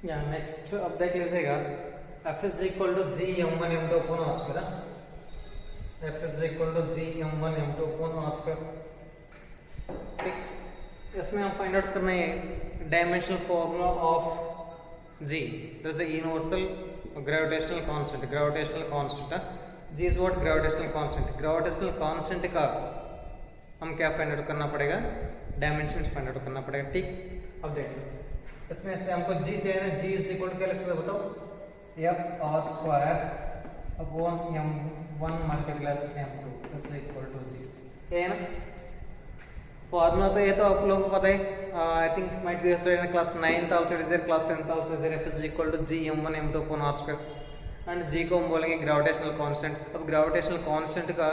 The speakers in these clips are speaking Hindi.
या नेक्स्ट अब देख लीजिएगा F is equal to G M one M two upon R square. F is equal to G M one M two upon R square. ठीक, इसमें हम फाइंड आउट करना है dimensional formula of G, that is the universal gravitational constant. Gravitational constant G is what? Gravitational constant. Gravitational constant का हम क्या फाइंड आउट करना पड़ेगा? डायमेंशंस फाइंड आउट करना पड़ेगा। ठीक, अब देखो इसमें से हमको जी चाहिए ना, जी इज इक्वल टू क्या लिख सकते बताओ? F R square upon M one multiplies M two is equal to G. ये है ना फॉर्मूला, तो ये तो आप लोगों को पता है। I think might be studied in class 9th also it is there, class 10th also is there. F is equal to G M one M two upon R square and G को हम बोलेंगे ग्रेविटेशनल कांस्टेंट। अब ग्रेविटेशनल कांस्टेंट का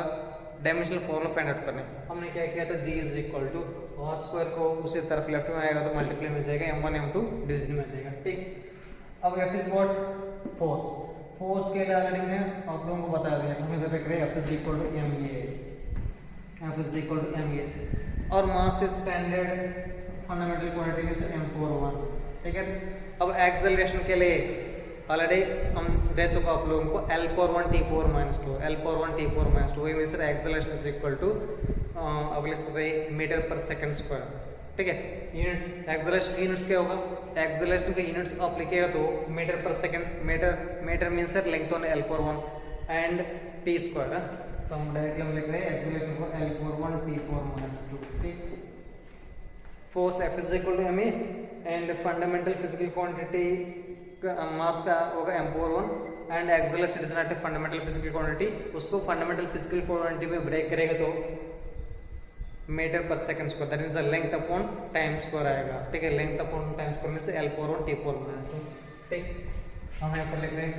डायमेंशनल फॉर्मूला फाइंड आउट करना है। हमने क्या किया था? G is equal to R square को उसी तरफ लेफ्ट में आएगा तो मल्टीप्लाई में जाएगा, M one M two division में जाएगा। ठीक, अब F is what? Force. Force के लिए ऑलरेडी मैंने आप लोगों को बता दिया, हमें देख रहे हैं F is equal to M A. F is equal to M A और mass is standard fundamental quantity is m4 ठीक है। अब एक्सेलरेशन के लिए ऑलरेडी हम दे चुका आप लोगों को L power 1 T power minus 2, L power 1 T power minus 2, वही में sir acceleration is equal to अगले सर मीटर पर सेकंड स्क्वायर। ठीक है, यूनिट एक्सेलरेशन यूनिट्स क्या होगा? एक्सेलरेशन के यूनिट्स आप लिखेगा तो मीटर पर second. Metre means sir length on L power 1 and T square. तो हम डायरेक्टली हम लिख रहे हैं एक्सेलरेशन को L power 1 T power minus 2। ठीक, force F is equal to ma and fundamental physical quantity mass का होगा m power 1 and acceleration is not a fundamental physical quantity. उसको फंडामेंटल फिजिकल क्वांटिटी में ब्रेक करेगा तो मीटर पर second square, that is the length upon time square आएगा। ठीक है, लेंथ अपॉन टाइम स्क्वायर में से L power 1 T power minus 2। ठीक, हम यहाँ पर लिख रहे हैं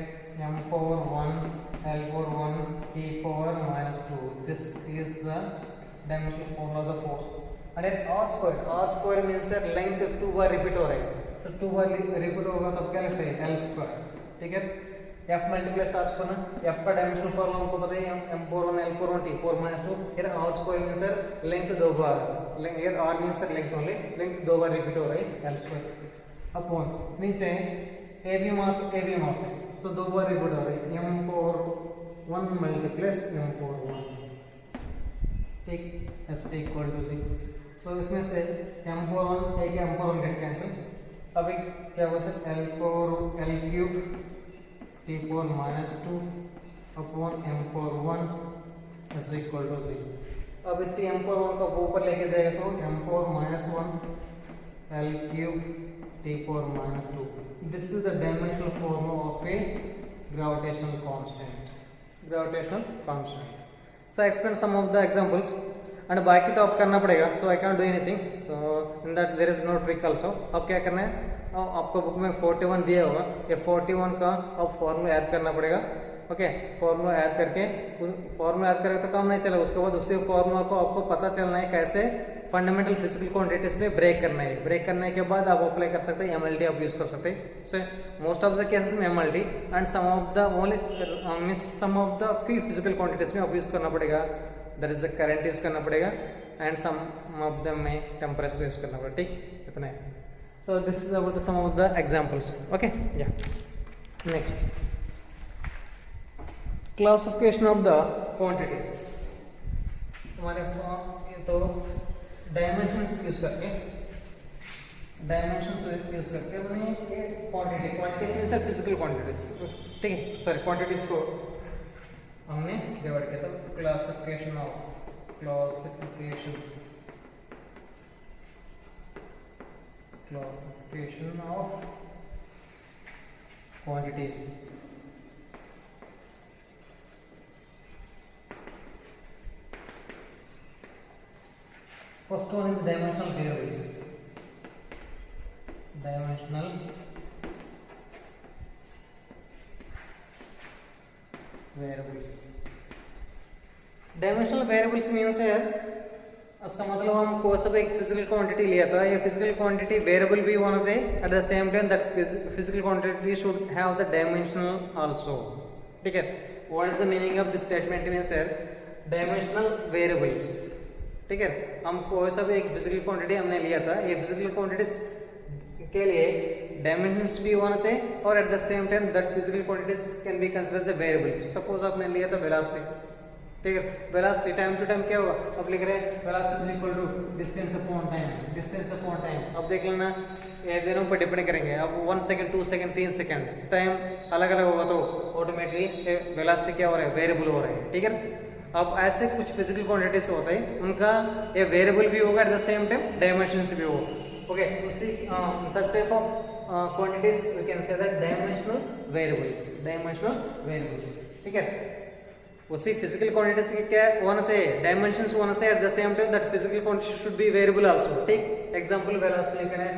m power 1 L power 1 T power minus 2। This is the dimensional formula of the force. and r square means sir length 2 bar repeat हो रहा है, तो 2 बार रिपीट होगा तब क्या लिखते हैं? L square. ठीक है, f मल्टीप्लस r स्क्वायर ना, f का डायमेंशनल फॉर्मूला हमको पता है m power 1 L power 1 T power minus 2। here r square means sir length 2 bar, here r means sir length only, length 2 bar repeat हो रहा है L स्क्वायर अपॉन नीचे ab मास है, सो 2 बार रिपीट हो रहा है m power 1 multiplies m power 1। ठीक, s इक्वल टू 0। सो इसमें से m पावर 1 एक m पावर 1 गेट कैंसिल। अभी क्या हो सकता है? L power L cube T power minus 2 upon m power 1 is equal to 0। अब इसी m पावर 1 को ऊपर लेके जाएगा तो m power minus 1 L cube T power minus 2। This is the dimensional formula of a gravitational constant. Gravitational constant. So explain some of the examples and बाकी तो आप करना पड़ेगा। So I can do anything, so in that there is no trick also. अब क्या करना है? आपको बुक में 41 दिया होगा, ये 41 का अब फॉर्मूला ऐड करना पड़ेगा। ओके, फॉर्मूला ऐड करके फॉर्मूला ऐड करेगा तो काम नहीं चलेगा। उसके बाद उसी फॉर्मूला को आपको पता चलना है कैसे फंडामेंटल फिजिकल क्वांटिटीज में ब्रेक करना है। ब्रेक करने के बाद आप अप्लाई कर सकते हैं, MLT आप यूज कर सकते हैं। So most of the cases में MLT and some of the only means some of the few physical quantities में आप यूज करना पड़ेगा, that is the current use करना पड़ेगा एंड सम ऑफ देम में टेम्परेचर यूज करना पड़ेगा। ठीक, इतना है। So this is about the some of the examples. Okay, या next classification of the quantities. हमारे ये तो डायमेंशंस यूज करके अपने क्वांटिटीज में सर फिजिकल क्वांटिटीज। ठीक है, सॉरी क्वांटिटीज को हमने डिवाइड किया था। Classification of quantities. First one is dimensional variables. Dimensional variables means है, इसका मतलब हम कोई सा एक फिजिकल क्वांटिटी लिया था, ये फिजिकल क्वांटिटी वेरिएबल भी होना चाहिए, at the same time that physical quantity should have the dimensional also. ठीक है, what is the meaning of this statement means है डायमेंशनल वेरिएबल्स। ठीक है, हम कोई सा भी एक फिजिकल क्वांटिटी हमने लिया था, ये फिजिकल क्वांटिटी के लिए डायमेंशंस भी होना चाहिए और at the same time that physical quantities can be considered as variable. Suppose आपने लिया था वेलोसिटी, ठीक है, वेलोसिटी टाइम टू टाइम क्या होगा, अब लिख रहे हैं velocity is equal to distance upon time, distance upon time. अब देख लेना ये दोनों पर डिपेंड करेंगे। अब 1 सेकंड 2 सेकंड 3 सेकंड टाइम अलग अलग होगा तो ऑटोमेटिकली वेलोसिटी क्या हो रहा है, वेरिएबल हो रहा है, ठीक है। अब ऐसे कुछ फिजिकल क्वांटिटीज होते हैं उनका ये वेरिएबल भी होगा eight the same time dimensions भी होगा। ओके, उसी such type of quantities we can say that dimensional variables, dimensional variables, ठीक है। उसी फिजिकल क्वांटिटीज के क्या होना चाहिए, डायमेंशंस होना चाहिए at the same time that physical quantity should be variable also, ठीक। एग्जांपल वेलोसिटी लेकर है,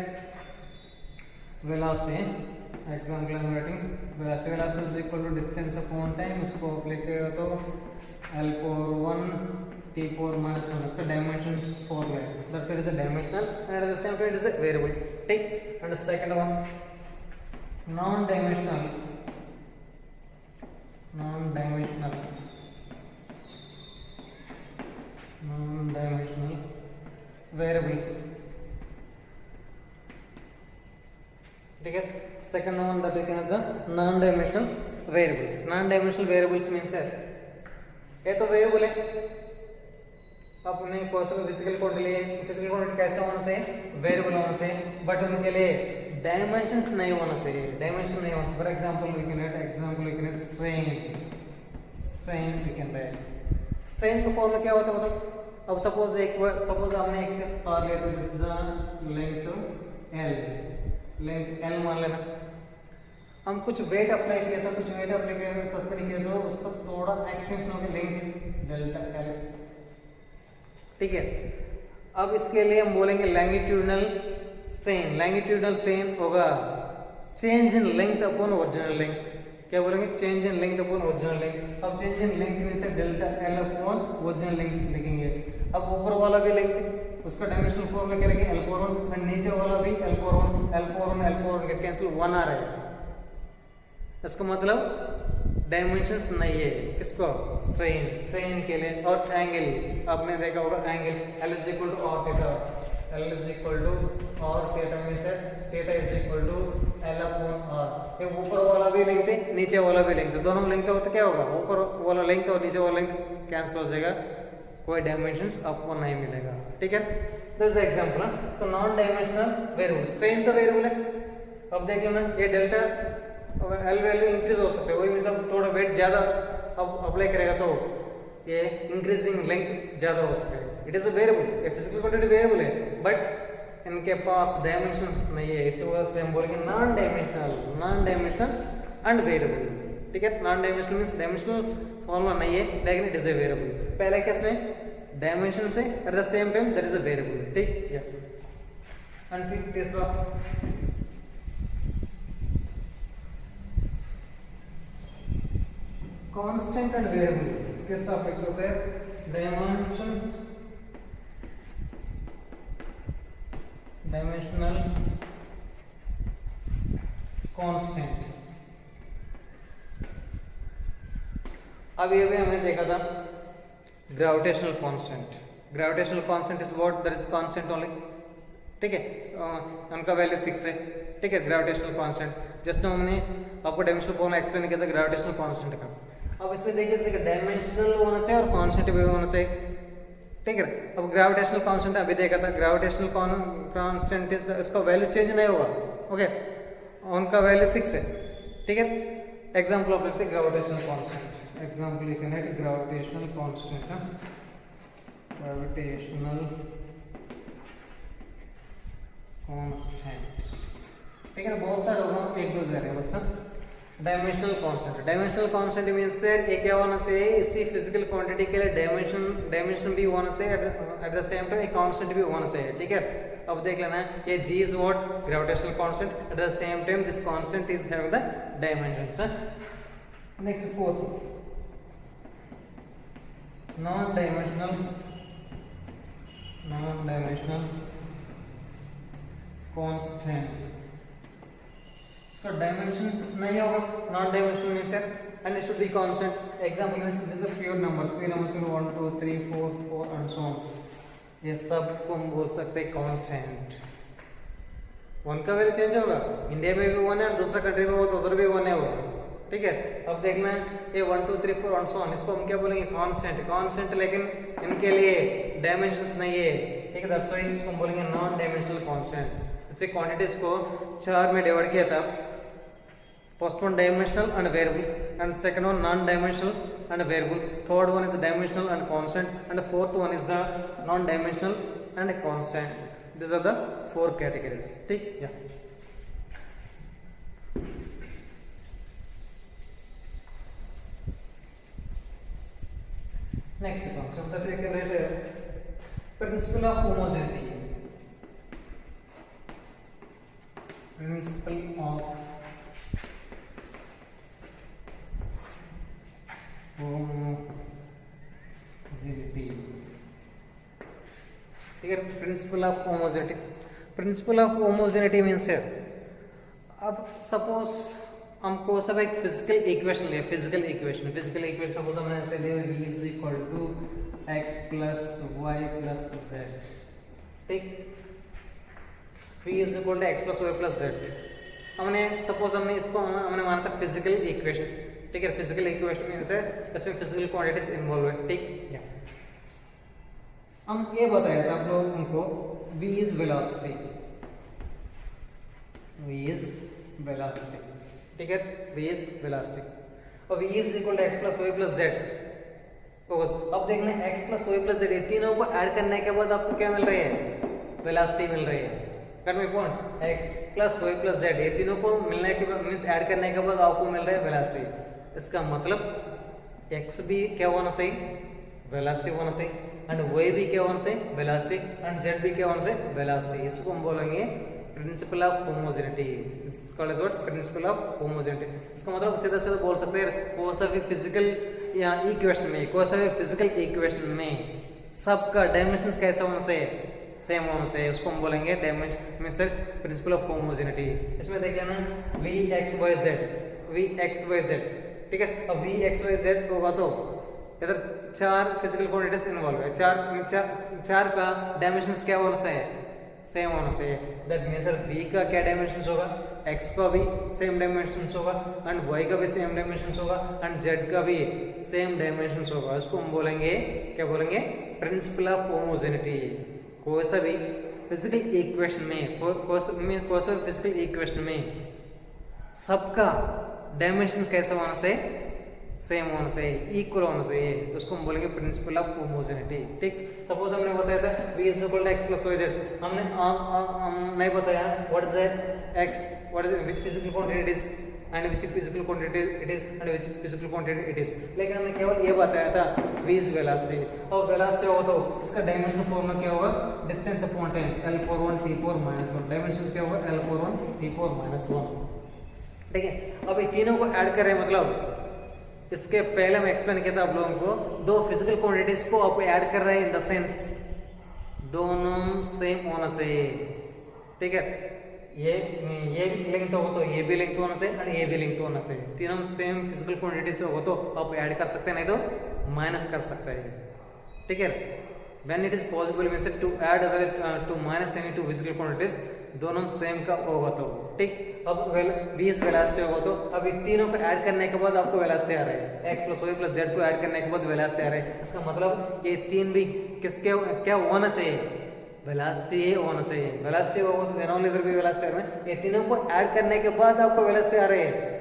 velocity example I am writing velocity, velocity is equal to distance upon time. इसको अप्लाई करेगा तो L power 1 T power minus 1, so dimensions 4 है, that's why it is a dimensional and at the same time it is a variable, ठीक। and the second one non-dimensional variables, ठीक है। second one that we can have the non-dimensional variables. Non-dimensional variables means है ये तो वेरिएबल है, अपने फिजिकल क्वांटिटी कैसा होना चाहिए, वेरिएबल होना चाहिए, बट उनके लिए डायमेंशंस नहीं होना चाहिए, डायमेंशन नहीं होना चाहिए। For example we can write strain we can write strain का फॉर्मूला क्या होता है मतलब। अब सपोज आपने एक तार लिया तो this is the length L मान लेना, हम कुछ वेट अप्लाई किया था, सस्पेंड किया तो उसका थोड़ा एक्सटेंशन हो गया लेंथ डेल्टा L, ठीक है। अब इसके लिए हम बोलेंगे लैंगिट्यूडनल स्ट्रेन होगा change in length upon original length. क्या बोलेंगे, change in length upon original length. अब चेंज इन लेंथ में से delta L upon original length लिखेंगे। अब ऊपर वाला भी लेंथ उसका डायमेंशनल फॉर्मूला क्या लिखेंगे, L पावर 1, और नीचे वाला भी L पावर 1 कैंसिल 1 आ रहा है, इसका मतलब डायमेंशंस नहीं है किसको, स्ट्रेन के लिए। और एंगल आपने देखा होगा angle L is equal to r theta, L is equal to r theta में से theta is equal to L upon r। ये ऊपर वाला भी लेंथ है नीचे वाला भी लेंथ है, दोनों लेंथ हो तो क्या होगा, ऊपर वाला लेंथ और नीचे वाला लेंथ कैंसिल हो जाएगा, कोई डायमेंशंस आपको नहीं मिलेगा, ठीक है। This is example. So non dimensional variable, strain तो वेरिएबल है। अब देखिए ना ये डेल्टा L वैल्यू इंक्रीज हो सकते हैं, वही मतलब थोड़ा वेट ज्यादा अब अप्लाई करेगा तो ये इंक्रीजिंग लेंथ ज्यादा हो सकता है। इट इज अ वेरिएबल, ये फिजिकल क्वांटिटी वेरिएबल है बट इनके पास डायमेंशंस नहीं है, इसी वजह से हम बोलेंगे नॉन डायमेंशनल एंड वेरिएबल, ठीक है। Non dimensional means dimensional formula नहीं है लेकिन इट इज अ वेरिएबल। पहले केस में डायमेंशन से eight the same time that is a variable, ठीक है। एंड तीसरा कांस्टेंट एंड वेरिएबल किस सफिक्स होते हैं, डायमेंशनल कांस्टेंट। अब ये भी हमने देखा था gravitational constant is what, that is constant only, ठीक है। उनका वैल्यू फिक्स है, ठीक है। ग्रेविटेशनल कांस्टेंट जस्ट हमने आपको डायमेंशनल फॉर्मूला एक्सप्लेन किया था ग्रेविटेशनल कांस्टेंट का। अब इसमें देखिए जैसे डायमेंशनल होना चाहिए और कांस्टेंट भी होना चाहिए, ठीक है। अब ग्रेविटेशनल कांस्टेंट अभी देखा था, ग्रेविटेशनल कांस्टेंट इज इसका वैल्यू चेंज नहीं होगा, ओके, उनका वैल्यू फिक्स है, ठीक है। Example of let's say gravitational constant, example लिखना है ग्रेविटेशनल कांस्टेंट, ग्रेविटेशनल कांस्टेंट, ठीक है ना। बहुत सारे होगा, एक दो जगह बस। डायमेंशनल कांस्टेंट मींस ये क्या होना चाहिए, इसी फिजिकल क्वांटिटी के लिए डायमेंशन भी होना चाहिए, एट द सेम टाइम एक कांस्टेंट भी होना चाहिए, ठीक है। अब देख लेना ये g is what, gravitational constant, eight the same time this constant is having the dimensions. Next fourth, non dimensional constant, इसका डायमेंशंस नहीं होगा, non dimensional means and it should be constant. Example means this is pure numbers 1 2 3 4 4 and so on, ये सब को हम बोल सकते हैं कांस्टेंट। वन का वैल्यू चेंज होगा, इंडिया में भी वन है और दूसरा कंट्री में हो तो उधर भी वन है वो, ठीक है। अब देखना है ये 1 2 3 4 और सो ऑन, इसको हम क्या बोलेंगे, कांस्टेंट। कांस्टेंट लेकिन इनके लिए डायमेंशंस नहीं है, ठीक है, दैट्स व्हाई इसको हम बोलेंगे नॉन डायमेंशनल कांस्टेंट। इसे क्वांटिटीज को 4 में डिवाइड किया था, first one dimensional and variable, and second one non dimensional and variable, third one is dimensional and constant, and fourth one is the non dimensional and constant. These are the 4 categories, ठीक, या नेक्स्ट कॉन्सेप्ट है क्या रहते हैं, principle of homogeneity. Principle of homogeneity, ठीक है। Principle of homogeneity, principle of homogeneity means है, अब सपोज हमको सब एक फिजिकल इक्वेशन लिया, फिजिकल इक्वेशन सपोज हमने ऐसे लिया v is equal to x plus Y plus Z, ठीक, v is equal to x plus Y plus Z. हमने इसको हमने माना था फिजिकल इक्वेशन, ठीक है। फिजिकल इक्वेशन मीन्स है इसमें फिजिकल क्वांटिटीज इन्वॉल्व है, ठीक। हम ये बताया था आप लोगों को v इज वेलोसिटी, ठीक है, v इज वेलोसिटी और v is equal to x plus Y plus Z. अब देखना x plus Y plus Z, ये तीनों को ऐड करने के बाद आपको क्या मिल रही है, वेलोसिटी मिल रही है। Got my point, x plus Y plus Z, ये तीनों को मिलने के बाद मीन्स ऐड करने के बाद आपको मिल रहा है वेलोसिटी। इसका मतलब x भी क्या होना चाहिए, वेलोसिटी होना चाहिए, एंड y भी क्या होना चाहिए, वेलोसिटी, एंड z भी क्या होना चाहिए, वेलोसिटी। इसको हम बोलेंगे principle of homogeneity, it's called as what, principle of homogeneity. इसका मतलब सीधा सीधा बोल सकते हैं कोई सा भी फिजिकल या इक्वेशन में, कोई सा भी फिजिकल इक्वेशन में सबका डायमेंशंस कैसा होना चाहिए, सेम होना चाहिए, उसको हम बोलेंगे डायमेंशन में सर प्रिंसिपल ऑफ होमोजेनिटी। इसमें देख लेना v x y z, ठीक है। अब v x y z होगा तो इधर 4 फिजिकल क्वांटिटीज इन्वॉल्व है, चार का डायमेंशंस क्या होना चाहिए, सेम होना चाहिए। दैट मींस v का क्या डायमेंशंस होगा, x का भी सेम डायमेंशंस होगा, एंड y का भी सेम डायमेंशंस होगा, एंड z का भी सेम डायमेंशंस होगा। इसको हम बोलेंगे क्या बोलेंगे, प्रिंसिपल ऑफ होमोजेनिटी। कोई सा भी फिजिकल इक्वेशन में, कोई सा फिजिकल इक्वेशन में सबका डायमेंशंस कैसा होना चाहिए, सेम होना चाहिए, इक्वल होना चाहिए, उसको हम बोलेंगे प्रिंसिपल ऑफ होमोजेनिटी, ठीक। सपोज हमने बताया था v is equal to x plus Y Z, हमने नहीं बताया what is x, what is which physical quantity it is, and which physical quantity it is, and which physical quantity it is, लेकिन हमने केवल ये बताया था v इज वेलोसिटी। और वेलोसिटी होगा तो इसका डायमेंशन फॉर्मूला क्या होगा, distance upon time, l power 1 t power minus 1, dimension क्या होगा, l power 1 t power minus 1, ठीक है। अब ये तीनों को ऐड कर रहे हैं, मतलब इसके पहले मैं एक्सप्लेन किया था आप लोगों को, दो फिजिकल क्वांटिटीज को आप ऐड कर रहे हैं इन द सेंस दोनों सेम होना चाहिए, ठीक है। ये लिंक होगा तो ये भी लिंक होना चाहिए, और ये भी लिंक होना चाहिए। तीनों सेम फिजिकल क्वांटिटी से होगा तो आप ऐड कर सकते हैं, नहीं तो माइनस कर सकते हैं, ठीक है। When it is possible means to add other to minus any two physical quantities, दोनों सेम का होगा तो, ठीक। अब v इज वेलोसिटी होगा तो अब इन तीनों को ऐड करने के बाद आपको वेलोसिटी आ रहा है, x plus Y plus Z को ऐड करने के बाद वेलोसिटी आ रहा है। इसका मतलब ये तीन भी किसके क्या होना चाहिए, वेलोसिटी होना चाहिए। वेलोसिटी होगा तो देन ओनली इधर भी वेलोसिटी आ रहा है, ये तीनों को ऐड करने के बाद आपको वेलोसिटी आ रही है,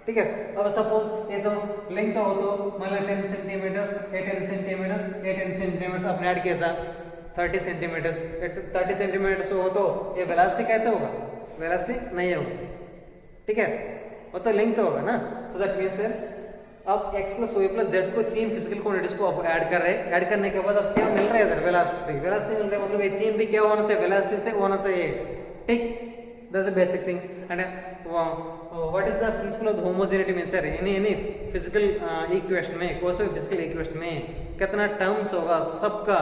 ठीक है। अब सपोज ये तो लेंथ हो तो मान लो 10 सेंटीमीटर, ये 10 सेंटीमीटर, ये 10 सेंटीमीटर आपने ऐड किया था 30 सेंटीमीटर, 30 सेंटीमीटर हो तो ये वेलोसिटी कैसे होगा, वेलोसिटी नहीं होगा, ठीक है। वो तो लेंथ होगा ना, सो दैट मींस अब x plus Y plus Z को तीन फिजिकल क्वांटिटीज को आप ऐड कर रहे हैं, ऐड करने के बाद अब क्या मिल रहा है इधर, वेलोसिटी मिल रहा है, मतलब ये तीन भी क्या होना चाहिए, वेलोसिटी से होना चाहिए, ठीक। That's the basic thing. And what is the principal of homogeneity में सर, एनी फिजिकल इक्वेशन में, कोई सा फिजिकल इक्वेशन में कितना टर्म्स होगा, सबका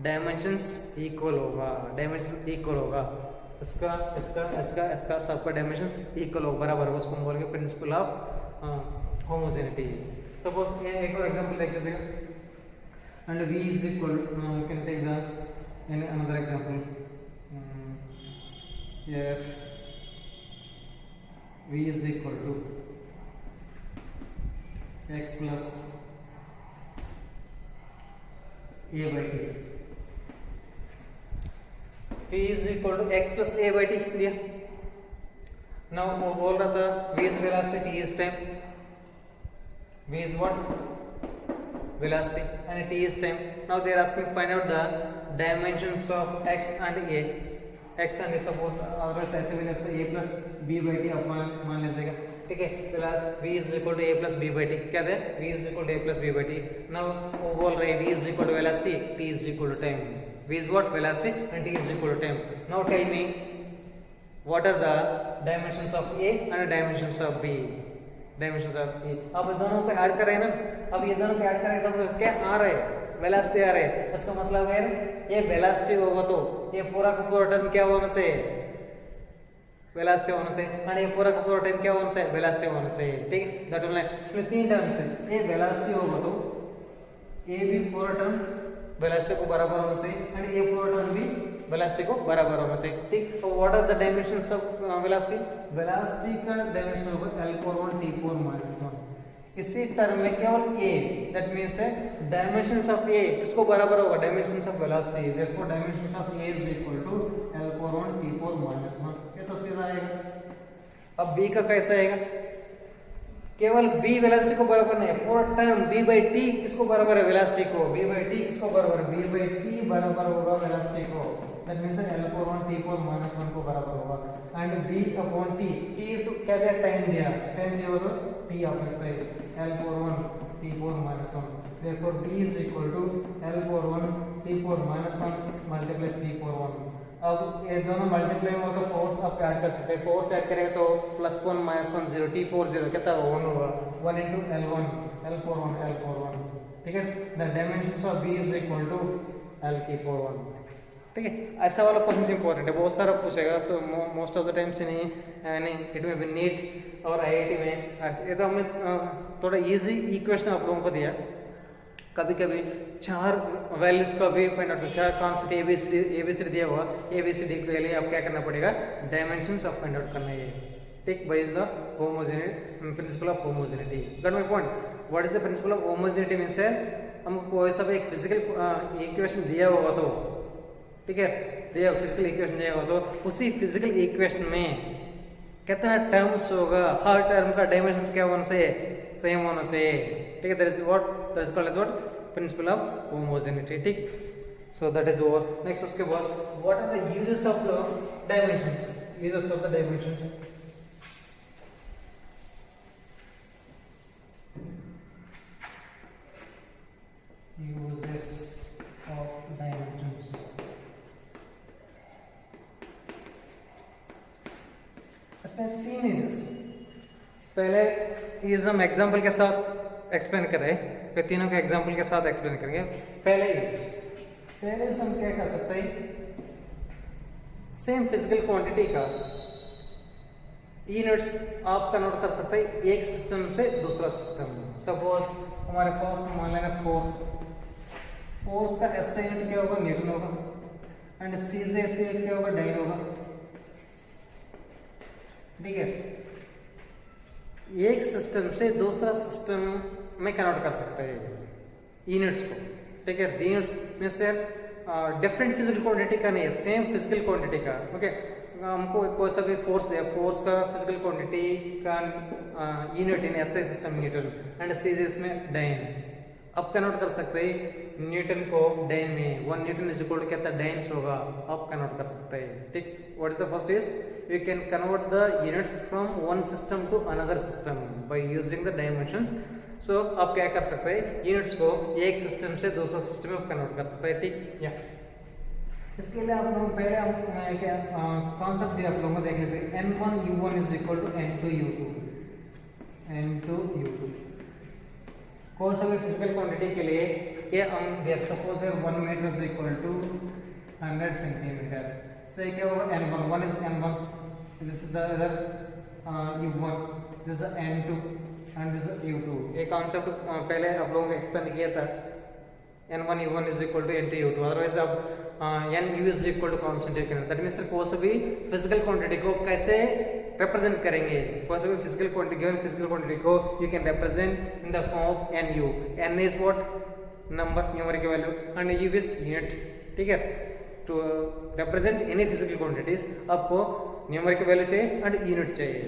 डायमेंशंस इक्वल होगा, डायमेंशंस इक्वल होगा, इसका इसका इसका इसका सबका डायमेंशंस इक्वल होगा, बराबर होगा, उसको हम बोलेंगे प्रिंसिपल ऑफ होमोजेनिटी। सपोज एक और एग्जांपल देख लीजिएगा, and v is equal, you can take the another example, here v is equal to x plus a by t. v is equal to x plus a by t दिया. now वो बोल रहा था v is velocity, t is time. v is what? velocity and t is time. now they are asking find out the dimensions of x and a. x and a suppose otherwise ऐसे भी लिखते a plus b by t अपमान मान लीजिएगा. ठीक है. फिलहाल v is equal to a plus b by t. क्या दे? v is equal to a plus b by t. now वो बोल रहे हैं v is equal to velocity, t is equal to time. v is what? velocity and t is equal to time. now tell me what are the dimensions of a and dimensions of b. Dimensions of A. अब दोनों को ऐड कर रहे हैं ना. अब ये दोनों को ऐड करेंगे तो क्या आ रहे हैं? वेलोसिटी आ रहे हैं. इसका मतलब है ये वेलोसिटी होगा तो ये पूरा का पूरा टर्म क्या होना चाहिए? वेलोसिटी होना चाहिए. और ये पूरा का पूरा टर्म क्या होना चाहिए? वेलोसिटी होना चाहिए. ठीक है. दैट मींस इसमें तीन टर्म्स है. ये वेलोसिटी होगा तो ये भी पूरा टर्म वेलोसिटी को बराबर होना चाहिए और ये पूरा टर्म भी वेलोसिटी को बराबर होना चाहिए. ठीक. So what are the dimensions of velocity? Velocity का डायमेंशन होगा L4 T4 -1. इसी टर्म में केवल a, दैट मींस है डायमेंशंस ऑफ a किसको बराबर होगा? Dimensions of velocity. Therefore dimensions of a is equal to L4 T4 -1. ये तो सीधा आएगा. अब b का कैसा आएगा? केवल b वेलोसिटी को बराबर नहीं है. पूरा टर्म b by t किसको बराबर है? वेलोसिटी को. b by t किसको बराबर है? b by t बराबर होगा वेलोसिटी को. दैट मींस L4 T4 -1 को बराबर होगा. And b upon t. t is क्या दिया? टाइम दिया. टाइम दिया तो t आप लिखते हैं L4 T4 -1. Therefore b is equal to L4 T4 -1 multiply T4. अब ये दोनों मल्टीप्लाई हुआ तो फोर्स आप ऐड कर सकते हैं. फोर्स ऐड करेंगे तो +1 -1 0 T4 0 कितना 1 होगा. 1 into L1 L41. ठीक है. The dimensions of b is equal to L4. ठीक है. ऐसा वाला क्वेश्चन इंपॉर्टेंट है. बहुत सारा पूछेगा. सो मोस्ट ऑफ द टाइम्स नहीं इट में भी नीट और आईआईटी में ये तो हमने थोड़ा इजी इक्वेशन आप लोगों को दिया. कभी कभी चार वैल्यूज का भी फाइंड आउट, चार कॉन्सेप्ट एबीसीडी दिया हुआ. एबीसीडी के लिए आप क्या करना पड़ेगा? डायमेंशंस ऑफ फाइंड आउट करना है. ठीक. By the homogeneity principle of homogeneity. Got my point? What is the principal of homogeneity means है हमको कोई सा भी एक फिजिकल इक्वेशन दिया होगा तो, ठीक है, दिया फिजिकल इक्वेशन दिया होगा तो उसी फिजिकल इक्वेशन में कितना टर्म्स होगा, हर टर्म का डायमेंशंस क्या होना चाहिए? सेम होना चाहिए. ठीक है. That is called as what? Principle of homogeneity. ठीक. So that is over. Next उसके बाद what are the uses of the dimensions? Uses of the dimensions. Uses of dimensions. तीन यूजेस. पहले यूज हम एग्जांपल के साथ एक्सप्लेन करें. फिर तीनों के एग्जांपल के साथ एक्सप्लेन करेंगे. पहले हम क्या कर सकते हैं? सेम फिजिकल क्वांटिटी का यूनिट्स आप कन्वर्ट कर सकते हैं एक सिस्टम से दूसरा सिस्टम. सपोज हमारे फोर्स मान लेना. फोर्स का एसआई यूनिट क्या होगा? न्यूटन होगा. एंड सीजे एसआई यूनिट क्या होगा? डाइन होगा. ठीक है. एक सिस्टम से दूसरा सिस्टम में कन्वर्ट कर सकते हैं यूनिट्स को. ठीक है. यूनिट्स में से डिफरेंट फिजिकल क्वांटिटी का नहीं है, सेम फिजिकल क्वांटिटी का. ओके. हमको कोई सा भी फोर्स दिया, फोर्स का फिजिकल क्वांटिटी का unit in SI system Newton and CGS में डाइन. अब कन्वर्ट कर सकते हैं न्यूटन को डाइन में. 1 न्यूटन इज इक्वल टू कितना डाइन्स होगा? अब कन्वर्ट कर सकते हैं. ठीक. What is the first is we can convert the units from one system to another system by using the dimensions. so आप क्या कर सकते हैं? यूनिट्स को एक सिस्टम से दूसरा सिस्टम में कन्वर्ट कर सकते हैं. ठीक. या इसके लिए आप लोग पहले हम क्या कॉन्सेप्ट दिया आप लोगों को देखने से n1 u1 is equal to n2 u2. n2 u2 कौन सा भी फिजिकल क्वांटिटी के लिए ये हम देख सपोज है 1 metre is equal to 100 centimetre. So क्या होगा? n1. 1 is n1. This is the other u1. This is n2 and this is u2. ये कॉन्सेप्ट पहले आप लोगों को एक्सप्लेन किया था. n1 u1 is equal to n2 u2. Otherwise आप N U is equal to concentrate करना, दैट मीन्स कोई सा भी फिजिकल क्वांटिटी को कैसे रिप्रेजेंट करेंगे, कोई सा भी physical quantity, given physical quantity को you can represent in the form of N U. N is what, number, numerical value, and U is unit. ठीक है, to represent any physical quantities आपको न्यूमेरिकल वैल्यू चाहिए एंड यूनिट चाहिए.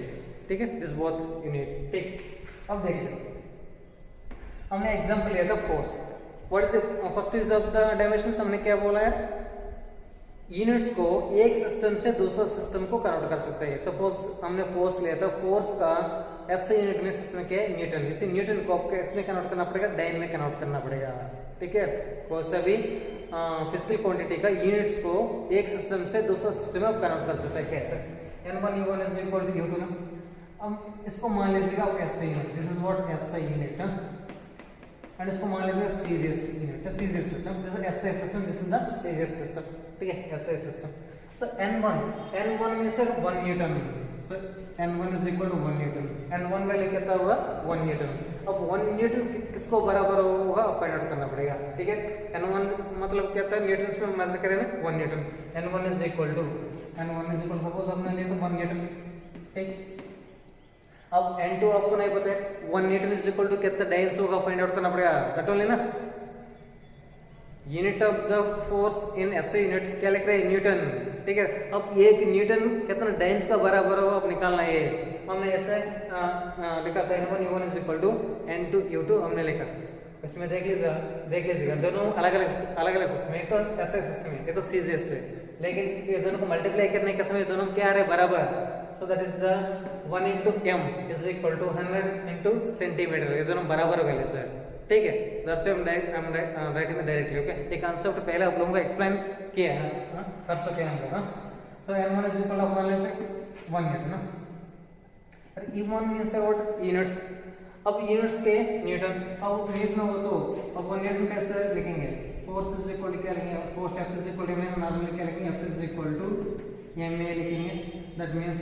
ठीक है, दिस बोथ यूनिट. ठीक, अब देखिए हमने एग्जांपल लिया था force. What is the first use of the dimensions, हमने क्या बोला है, यूनिट्स को एक सिस्टम से दूसरा सिस्टम को कन्वर्ट कर सकते हैं. सपोज हमने फोर्स लिया था, फोर्स का ऐसे यूनिट में सिस्टम के न्यूटन, इसी न्यूटन को आपको इसमें कन्वर्ट करना पड़ेगा, डाइन में कन्वर्ट करना पड़ेगा. ठीक है, कोई सा भी फिजिकल क्वांटिटी का यूनिट्स को एक सिस्टम से दूसरा सिस्टम में आप कन्वर्ट कर सकते हैं. कैसे, n1 u1 is equal to u2 ना. अब इसको मान लीजिएगा आप SI unit, this is what SI unit ना, एंड इसको मान लीजिएगा series unit, series system, this is SI system, this is the series system. ठीक है, SI सिस्टम. सो n1 में से 1 newton, so n1 is equal to 1 newton. n1 value कितना होगा, 1 न्यूटन. अब 1 न्यूटन किसको बराबर होगा फाइंड आउट करना पड़ेगा. ठीक है, n1 मतलब क्या था, न्यूटन में मेजर करें ना, 1 newton. n1 is equal to suppose हमने लिया तो 1 न्यूटन. ठीक, अब n2 आपको नहीं पता है, 1 न्यूटन इज इक्वल टू कितना डाइन्स होगा फाइंड आउट करना पड़ेगा. दैट ओनली ना, unit of the force in SI unit क्या लिख रहे हैं, न्यूटन. ठीक है, अब एक न्यूटन कितना डाइन्स का बराबर होगा आप निकालना है. हमने ऐसे लिखा था n1 u1 is equal to n2 u2 हमने लिखा. इसमें देख लीजिएगा दोनों अलग अलग सिस्टम है. एक तो SI सिस्टम है, ये तो सीजीएस है, लेकिन ये दोनों को मल्टीप्लाई करने के समय दोनों क्या आ रहे बराबर. So that is the 1 into m is equal to 100 into centimetre, ये दोनों बराबर हो गए सर. ठीक है, that's why I am writing directly. Okay, ये कांसेप्ट पहले आप लोगों को एक्सप्लेन किया है, कर चुके हैं हम लोग. So n1 is equal to 1 newton ना, और e1 मींस व्हाट, यूनिट्स. अब यूनिट्स के न्यूटन, अब न्यूटन हो तो अब 1 न्यूटन कैसे लिखेंगे, फोर्स इज इक्वल टू क्या लिखेंगे, force F is equal to m, normally क्या लिखेंगे, F is equal to ma लिखेंगे. दैट मींस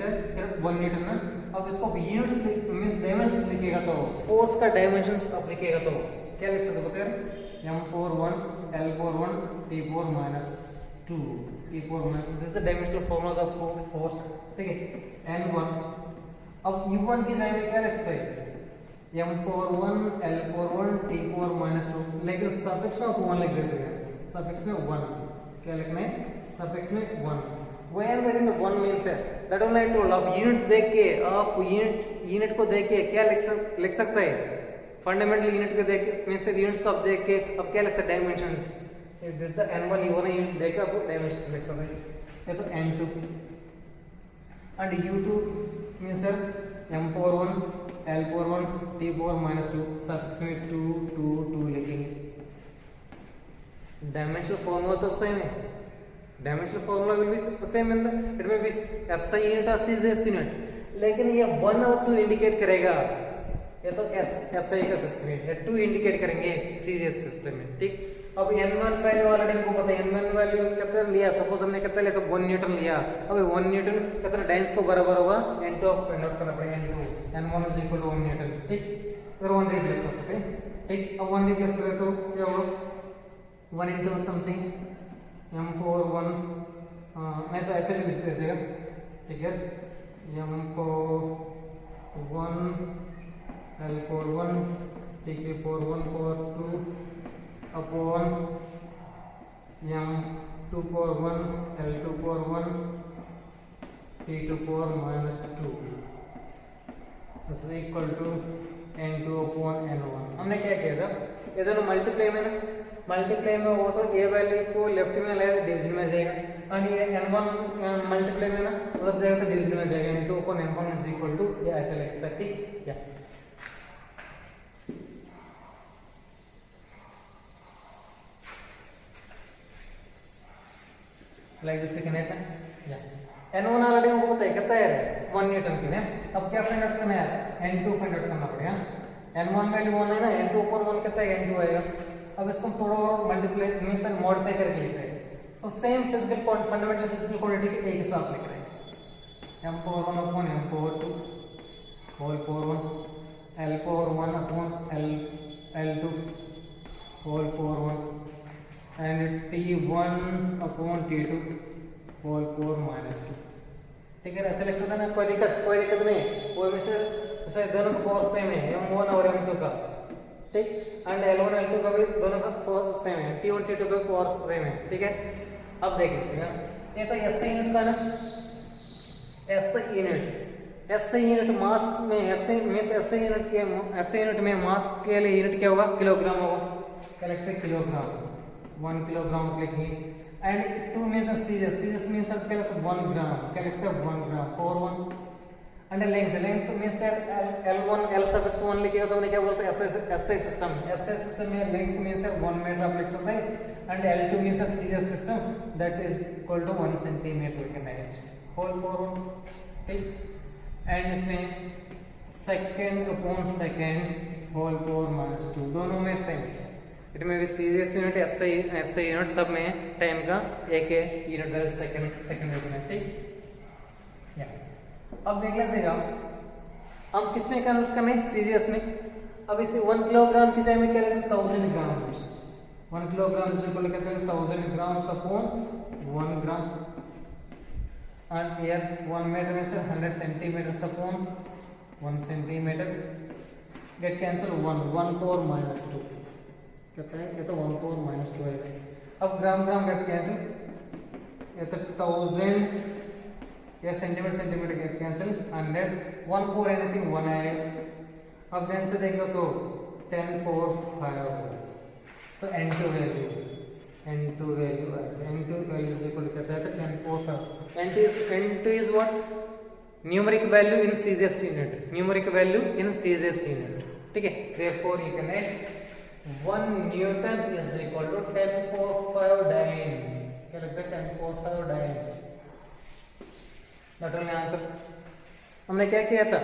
1 न्यूटन ना. अब इसको यूनिट्स मींस डायमेंशंस लिखेगा तो फोर्स का डायमेंशंस आप लिखेगा तो क्या लिख सकते हो, बताइए, m41 l41 t4 - 2 t4 - this is the dimensional formula of force. ठीक है, n1. अब u1 की जगह में क्या लिख सकते हैं, m41 l41 t4 - 2, लेकिन सफिक्स में 1 लिख दीजिएगा. सफिक्स में 1 क्या लिखना है, सफिक्स में 1. Why am I writing the 1 means है, that only I told. आप यूनिट देख के, आप यूनिट को देख के क्या लिख सकते हैं, फंडामेंटल यूनिट को देख के मींस यूनिट्स को आप देख के अब क्या लिखते हैं, dimensions. This the n1 u1 unit देख के आप डायमेंशंस लिख सकते हैं. ये तो n2 and u2 means m41 l41 t4 - 2, suffix में 2 2 2 लिखेंगे. डायमेंशनल फॉर्मूला तो सेम है, dimensional formula will be same in the, it में बी SI यूनिट और सीजीएस यूनिट, लेकिन ये 1 और 2 इंडिकेट करेगा. ये तो SI का सिस्टम है, ये 2 इंडिकेट करेंगे सीजीएस सिस्टम में. ठीक, अब n1 वैल्यू ऑलरेडी हमको पता है, n1 वैल्यू कितना लिया, सपोज हमने कितना लिया तो 1 न्यूटन लिया. अब 1 न्यूटन कितना डाइन्स को बराबर होगा, n2 फाइंड आउट करना पड़ेगा. n1 is equal to 1 Newton. ठीक, फिर 1 रिप्लेस कर सकते हैं. ठीक, अब 1 रिप्लेस करें तो क्या होगा, 1 into समथिंग m41 नहीं तो ऐसे भी लिख दीजिएगा. ठीक है, m41 l41 t41 power 2 upon m241 l241 t2 power -2 is equal to n2 upon n1. हमने क्या किया था, ये दोनों मल्टीप्लाई में ना, मल्टीप्लाई में हो तो ए वैल्यू को लेफ्ट में लाया डिवीजन में जाएगा, और ये n1 मल्टीप्लाई में ना उधर जाएगा तो डिवीजन में जाएगा. n2 upon n1 is equal to, ये ऐसा लिख सकते हैं. ठीक, या लाइक दिस कैन हैपन. या n1 ऑलरेडी हमको पता है कितना है, 1 न्यूटन की है. अब क्या फाइंड आउट करना है, n2 फाइंड आउट करना पड़ेगा. n1 वैल्यू 1 है ना, n2 upon 1 कितना है, n2 आएगा. अब इसको थोड़ा और मल्टीप्लाई मींस मॉडिफाई करके लिख रहे हैं. So same physical fundamental physical quantity के एक ही साथ लिख रहे हैं. m41 upon m42 whole power 1 l41 upon l2 whole power 1 and t1 upon T2 whole power -2। ठीक है, ऐसे लिख सकते हैं ना, कोई दिक्कत नहीं है। वो में से दोनों का पावर सेम है, m1 और m2 का, ठीक। एंड L1 L2 का भी दोनों का पावर सेम है, T1 T2 का भी पावर सेम है, ठीक है। अब देख लीजिएगा, ये तो SI यूनिट का ना, SI यूनिट मास में, SI यूनिट में मास के लिए यूनिट क्या होगा, किलोग्राम होगा। क्या लिखते हैं, किलोग्राम, 1 किलोग्राम लिखेंगे। एंड 2 मीन्स सीरियस मीन्स क्या लिखते हैं, 1 ग्राम, क्या लिखते हैं, 1 gram power 1। And length means L1 L suffix 1 लिखेगा तो हमने क्या बोलते हैं, SI सिस्टम में लेंथ मीन्स 1 मीटर आप लिख सकते हैं। And L2 means serious system, that is equal to 1 centimetre we can write, whole power 1, ठीक। एंड इसमें second upon second whole power -2, दोनों में सेम। इट में भी सीरियस यूनिट SI यूनिट सब में टाइम का एक यूनिट सेकंड यूनिट, ठीक। अब देख लीजिएगा हम किस में करने, सीरियस में। अब इसे 1 किलोग्राम की जगह में क्या लेते हैं, 1000 ग्राम। 1 किलोग्राम इज इक्वल कहते हैं 1000 grams upon 1 gram. And here 1 metre में से 100 centimetre upon 1 centimetre, get cancel 1 power -2 कहता है, ये तो 1 पावर -2 है। अब ग्राम गेट कैंसिल, ये तो 1000 या centimetre get cancel, 100 1 power anything 1 है। अब देन से देखो तो 10 पावर 5, तो n2 वैल्यू इज इक्वल कहता है तो 10 power 5। n2 is what, numeric value in सीरियस यूनिट, ठीक है। therefore you can write 1 newton is equal to 10 power 5 dyne, क्या लगता है, 10 power 5 dyne. Not only answer, हमने क्या किया था,